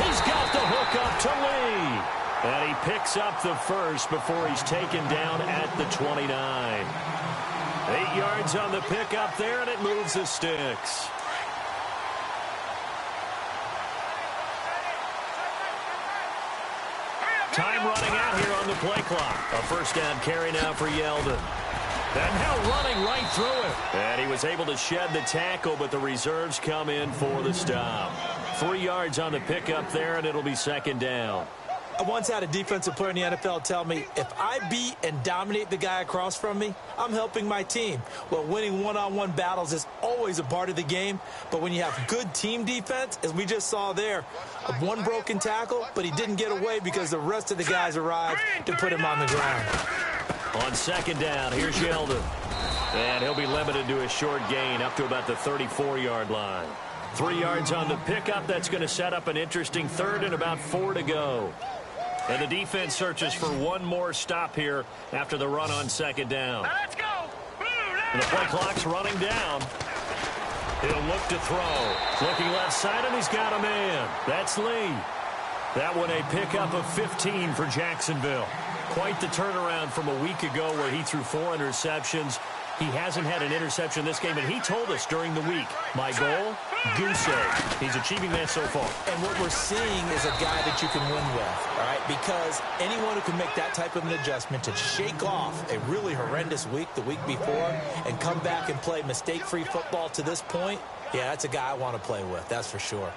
He's got the hook up to Lee. And he picks up the first before he's taken down at the 29. 8 yards on the pickup there, and it moves the sticks. Time running out here on the play clock. A first down carry now for Yeldon. And now running right through it. And he was able to shed the tackle, but the reserves come in for the stop. 3 yards on the pickup there, and it'll be 2nd down. I once had a defensive player in the NFL tell me, if I beat and dominate the guy across from me, I'm helping my team. Well, winning one-on-one battles is always a part of the game, but when you have good team defense, as we just saw there, one broken tackle, but he didn't get away because the rest of the guys arrived to put him on the ground. On 2nd down, here's Yeldon. And he'll be limited to a short gain up to about the 34-yard line. 3 yards on the pickup. That's going to set up an interesting 3rd and about 4 to go. And the defense searches for one more stop here after the run on second down. Let's go. And the play clock's running down. He'll look to throw. Looking left side, and he's got a man. That's Lee. That one a pickup of 15 for Jacksonville. Quite the turnaround from a week ago where he threw 4 interceptions. He hasn't had an interception this game, and he told us during the week, my goal, goose egg. He's achieving that so far. And what we're seeing is a guy that you can win with, all right? Because anyone who can make that type of an adjustment to shake off a really horrendous week the week before and come back and play mistake-free football to this point, yeah, that's a guy I want to play with, that's for sure.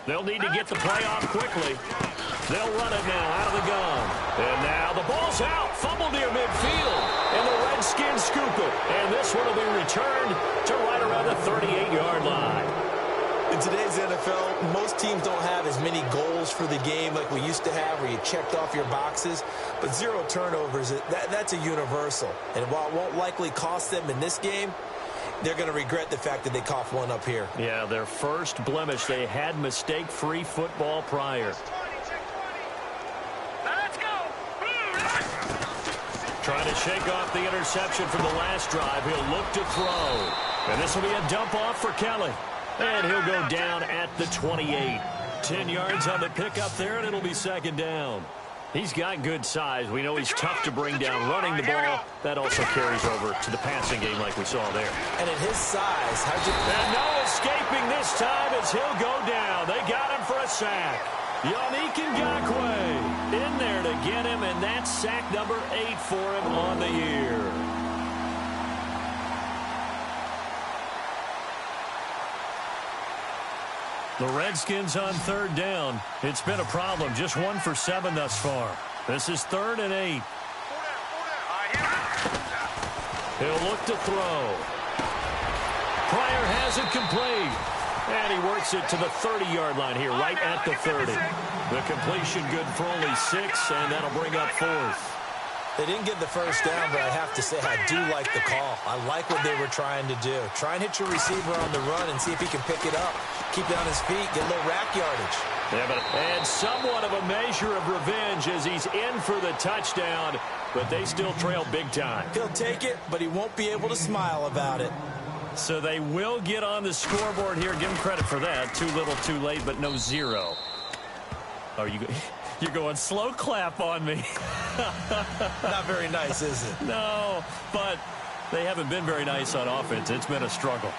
They'll need to get the play off quickly. They'll run it now out of the gun. And now the ball's out. Fumble near midfield. And the Redskins scoop it. And this one will be returned to right around the 38-yard line. In today's NFL, most teams don't have as many goals for the game like we used to have where you checked off your boxes. But 0 turnovers, that's a universal. And while it won't likely cost them in this game, they're going to regret the fact that they coughed one up here. Yeah, their first blemish. They had mistake-free football prior. Let's go. Trying to shake off the interception from the last drive. He'll look to throw. And this will be a dump off for Kelly. And he'll go down at the 28. 10 yards on the pickup there, and it'll be second down. He's got good size. We know he's tough to bring down running the ball. That also carries over to the passing game like we saw there. And at his size, how'd you... And no escaping this time as he'll go down. They got him for a sack. Yannick Ngakoue in there to get him, and that's sack number 8 for him on the year. The Redskins on third down. It's been a problem. Just 1 for 7 thus far. This is 3rd and 8. He'll look to throw. Pryor has it complete. And he works it to the 30-yard line here, right at the 30. The completion good for only 6, and that'll bring up 4th. They didn't get the first down, but I have to say I do like the call. I like what they were trying to do. Try and hit your receiver on the run and see if he can pick it up. Keep it on his feet, get a little rack yardage. Yeah, and somewhat of a measure of revenge as he's in for the touchdown, but they still trail big time. He'll take it, but he won't be able to smile about it. So they will get on the scoreboard here. Give him credit for that. Too little, too late, but no 0. Are you... You're going slow clap on me. Not very nice, is it? No, but they haven't been very nice on offense. It's been a struggle.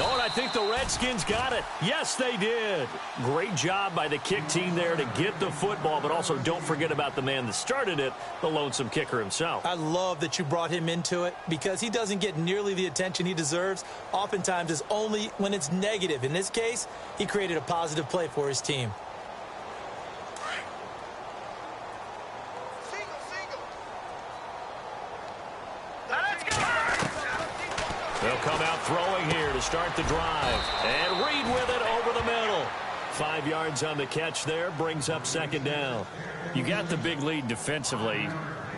Oh, and I think the Redskins got it. Yes, they did. Great job by the kick team there to get the football, but also don't forget about the man that started it, the lonesome kicker himself. I love that you brought him into it because he doesn't get nearly the attention he deserves. Oftentimes it's only when it's negative. In this case, he created a positive play for his team. They'll come out throwing here to start the drive. And Reed with it over the middle. 5 yards on the catch there, brings up second down. You got the big lead defensively.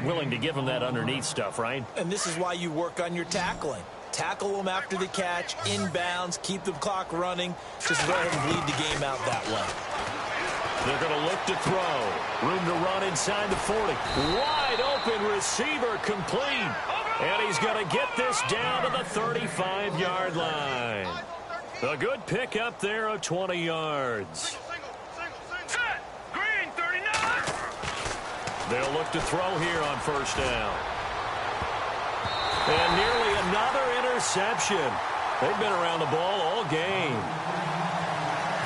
Willing to give them that underneath stuff, right? And this is why you work on your tackling. Tackle them after the catch, inbounds, keep the clock running. Just go ahead and bleed the game out that way. They're going to look to throw. Room to run inside the 40. Wide open receiver complete. And he's going to get this down to the 35-yard line. A good pick up there of 20 yards. Green, 39. They'll look to throw here on first down. And nearly another interception. They've been around the ball all game.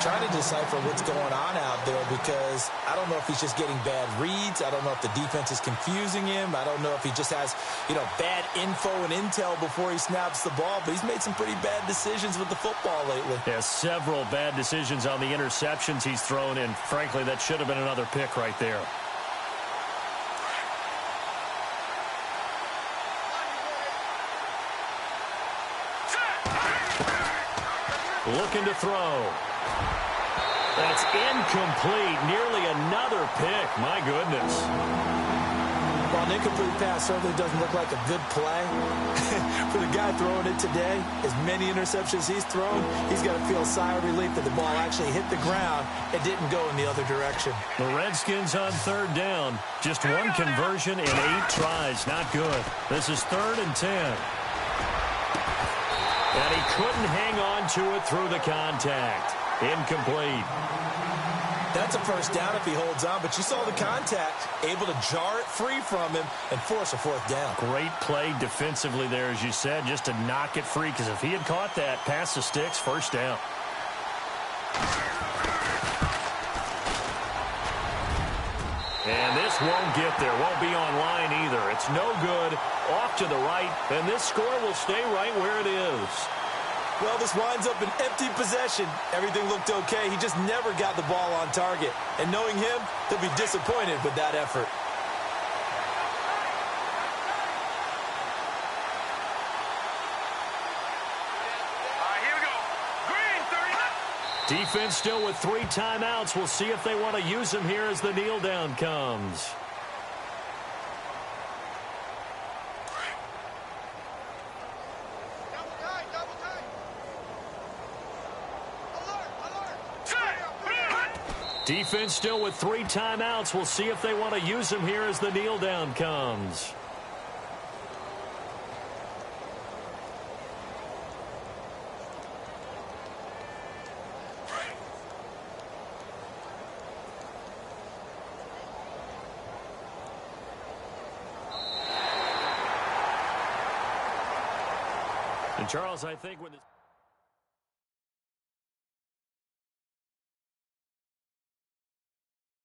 Trying to decipher what's going on out there because I don't know if he's just getting bad reads. I don't know if the defense is confusing him. I don't know if he just has, bad info and intel before he snaps the ball. But he's made some pretty bad decisions with the football lately. Yeah, several bad decisions on the interceptions he's thrown in. Frankly, that should have been another pick right there. looking to throw. That's incomplete. Nearly another pick. My goodness. Well, an incomplete pass certainly doesn't look like a good play. For the guy throwing it today, as many interceptions he's thrown, he's got to feel a sigh of relief that the ball actually hit the ground and didn't go in the other direction. The Redskins on third down. Just one conversion in 8 tries. Not good. This is 3rd and 10. And he couldn't hang on to it through the contact. Incomplete. That's a first down if he holds on, but you saw the contact, able to jar it free from him and force a 4th down. Great play defensively there, as you said, just to knock it free, because if he had caught that, pass the sticks, 1st down. And this won't get there, won't be online either. It's no good, off to the right, and this score will stay right where it is. Well, this winds up an empty possession. Everything looked okay. He just never got the ball on target. And knowing him, he'll be disappointed with that effort. Here we go. Green, 30. Defense still with 3 timeouts. We'll see if they want to use them here as the kneel down comes. Defense still with 3 timeouts. We'll see if they want to use them here as the kneel down comes. And Charles, I think when